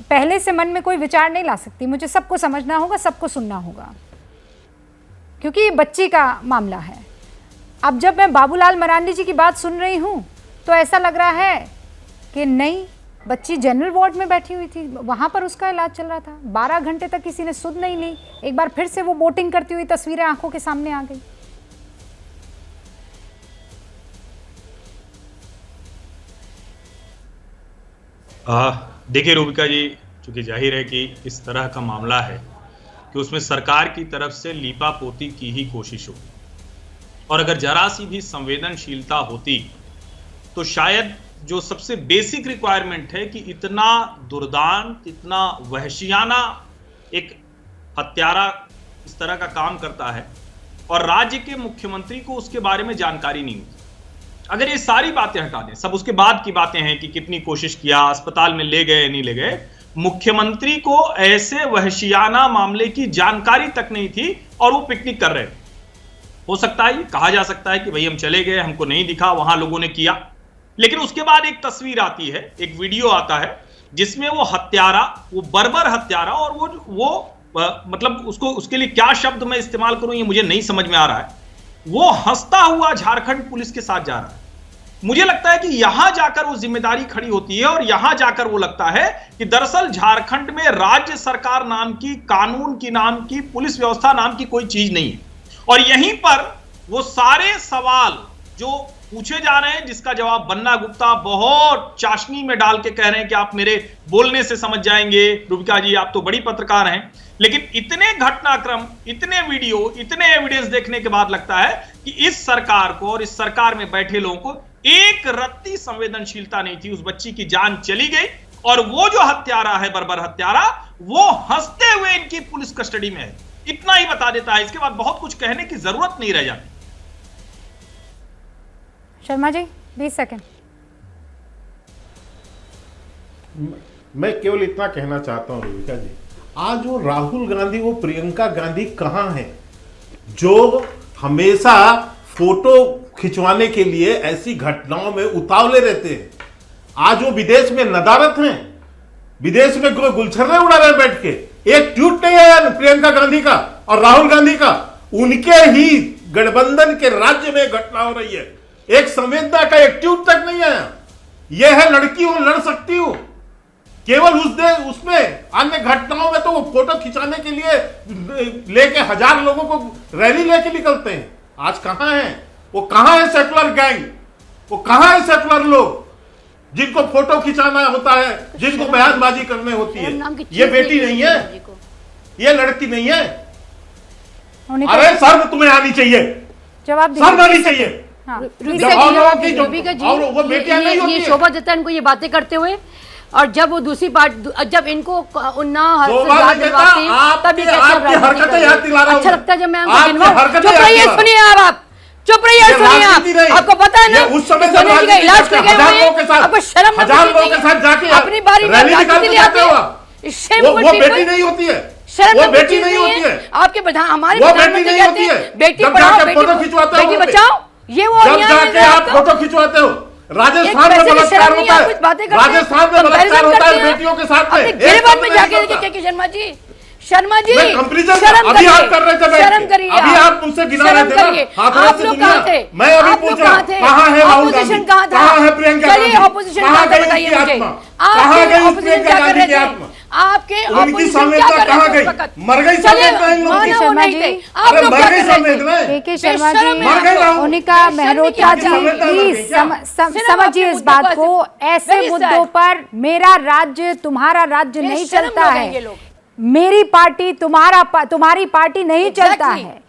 पहले से मन में कोई विचार नहीं ला सकती, मुझे सबको समझना होगा, सबको सुनना होगा, क्योंकि ये बच्ची का मामला है। अब जब मैं बाबूलाल मरांडी जी की बात सुन रही हूँ तो ऐसा लग रहा है कि नहीं, बच्ची जनरल वार्ड में बैठी हुई थी, वहाँ पर उसका इलाज चल रहा था, 12 घंटे तक किसी ने सुध नहीं ली। एक बार फिर से वो बोटिंग करती हुई तस्वीरें आंखों के सामने आ गई। देखिए रूबिका जी, चूंकि जाहिर है कि इस तरह का मामला है कि उसमें सरकार की तरफ से लीपापोती की ही कोशिश होगी, और अगर जरा सी भी संवेदनशीलता होती तो शायद जो सबसे बेसिक रिक्वायरमेंट है कि इतना दुर्दांत, इतना वहशियाना एक हत्यारा इस तरह का काम करता है और राज्य के मुख्यमंत्री को उसके बारे में जानकारी नहीं होती। अगर ये सारी बातें हटा दें, सब उसके बाद की बातें हैं कि कितनी कोशिश किया, अस्पताल में ले गए नहीं ले गए, मुख्यमंत्री को ऐसे वहशियाना मामले की जानकारी तक नहीं थी और वो पिकनिक कर रहे थे। हो सकता है, कहा जा सकता है कि भाई हम चले गए, हमको नहीं दिखा, वहां लोगों ने किया, लेकिन उसके बाद एक तस्वीर आती है, एक वीडियो आता है जिसमें वो हत्यारा, वो बर्बर हत्यारा, और वो मतलब उसके लिए क्या शब्द मैं इस्तेमाल करूं ये मुझे नहीं समझ में आ रहा है, वो हंसता हुआ झारखंड पुलिस के साथ जा रहा है। मुझे लगता है कि यहां जाकर वो जिम्मेदारी खड़ी होती है और यहां जाकर वो लगता है कि दरअसल झारखंड में राज्य सरकार नाम की, कानून की नाम की, पुलिस व्यवस्था नाम की कोई चीज नहीं है। और यहीं पर वो सारे सवाल जो पूछे जा रहे हैं, जिसका जवाब बन्ना गुप्ता बहुत चाशनी में डाल के कह रहे हैं कि आप मेरे बोलने से समझ जाएंगे। रूबिका जी, आप तो बड़ी पत्रकार हैं, लेकिन इतने घटनाक्रम, इतने वीडियो, इतने एविडेंस देखने के बाद लगता है कि इस सरकार को और इस सरकार में बैठे लोगों को एक रत्ती संवेदनशीलता नहीं थी। उस बच्ची की जान चली गई और वो जो हत्यारा है, बर्बर हत्यारा, वो हंसते हुए इनकी पुलिस कस्टडी में है। इतना ही बता देता है, इसके बाद बहुत कुछ कहने की जरूरत नहीं रह जाती। शर्मा जी 20 सेकंड। मैं केवल इतना कहना चाहता हूं रूबिका जी, आज वो राहुल गांधी, वो प्रियंका गांधी कहां हैं जो हमेशा फोटो खिंचवाने के लिए ऐसी घटनाओं में उतावले रहते हैं? आज वो विदेश में नदारत हैं, विदेश में गुलछर्रे उड़ा रहे बैठ के। एक ट्वीट नहीं आया प्रियंका गांधी का और राहुल गांधी का। उनके ही गठबंधन के राज्य में घटना हो रही है, एक संवेदना का एक ट्वीट तक नहीं आया। यह है लड़की हूं, लड़ सकती हूं। केवल उसमें अन्य घटनाओं में तो वो फोटो खिंचाने के लिए लेके 1000 लोगों को रैली लेके निकलते हैं। आज कहां है वो? कहां है सेकुलर गैंग? वो कहां है सेकुलर लोग जिनको फोटो खिंचाना होता है, जिनको बयानबाजी करने होती है? ये बेटी नहीं है, ये लड़की नहीं है। अरे शर्म तुम्हें आनी चाहिए, जवाब शर्म आनी चाहिए। हाँ। वो बेटियां नहीं होती, ये शोभा देता है इनको ये बातें करते हुए। और जब वो दूसरी बात, जब इनको दिलवाते हैं तभी अच्छा लगता है। जब मैं चुप रहिए, सुनिए आप चुप रहिए, सुनिए आप। आपको पता है ना सोनिया जी का इलाज करके आपको शर्म अपनी बारी में वो बेटी नहीं होती है, वो बेटी नहीं होती है। आपके हमारे प्रधानमंत्री कहते हैं बेटी पढ़ाओ बेटी बचाओ। ये वो आप फोटो खिंचवाते हो। राजस्थान में बलात्कार होता है, राजस्थान में बलात्कार होता है बेटियों के साथ में। गिरफ्तार में जाके देखिए शर्मा जी, अभी आप कर रहे थे, शर्म करिए, अभी आप मुझसे गिना रहे थे। आप लोग कहाँ थे? मैं अभी पूछ रहा हूँ, कहाँ है राहुल गांधी, कहाँ है प्रियंका गांधी, कहाँ गई उनकी आत्मा, कहाँ गई प्रियंका गांधी की आत्मा? आपके उनकी संवेदना कहाँ गई? मर गई संवेदना इन लोगों की। शर्मा जी, अरे मर गई संवेदना। के शर्मा जी, मोनिका मेहरोत्रा जी, प्लीज समझिए इस बात को। ऐसे मुद्दों पर मेरा राज्य तुम्हारा राज्य नहीं चलता है, मेरी पार्टी तुम्हारी पार्टी नहीं चलता है।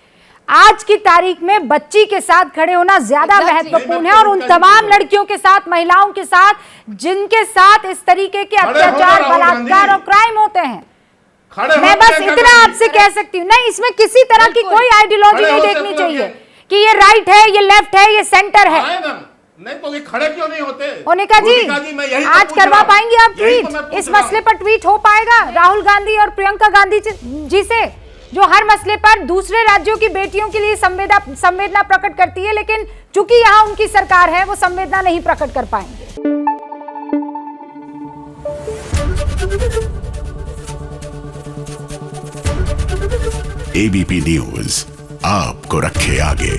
आज की तारीख में बच्ची के साथ खड़े होना ज्यादा महत्वपूर्ण है, और उन तमाम लड़कियों के साथ, महिलाओं के साथ जिनके साथ इस तरीके के अत्याचार, बलात्कार और क्राइम होते हैं। मैं बस इतना आपसे कह सकती हूँ, नहीं इसमें किसी तरह की कोई आइडियोलॉजी नहीं देखनी चाहिए कि ये राइट है, ये लेफ्ट है, ये सेंटर है। नहीं तो ये खड़े क्यों नहीं होते? मोनिका जी, आज करवा पाएंगे आप ट्वीट? इस मसले पर ट्वीट हो पाएगा राहुल गांधी और प्रियंका गांधी जी से, जो हर मसले पर दूसरे राज्यों की बेटियों के लिए संवेदना प्रकट करती है, लेकिन चूंकि यहाँ उनकी सरकार है वो संवेदना नहीं प्रकट कर पाएंगे। एबीपी न्यूज आपको रखे आगे।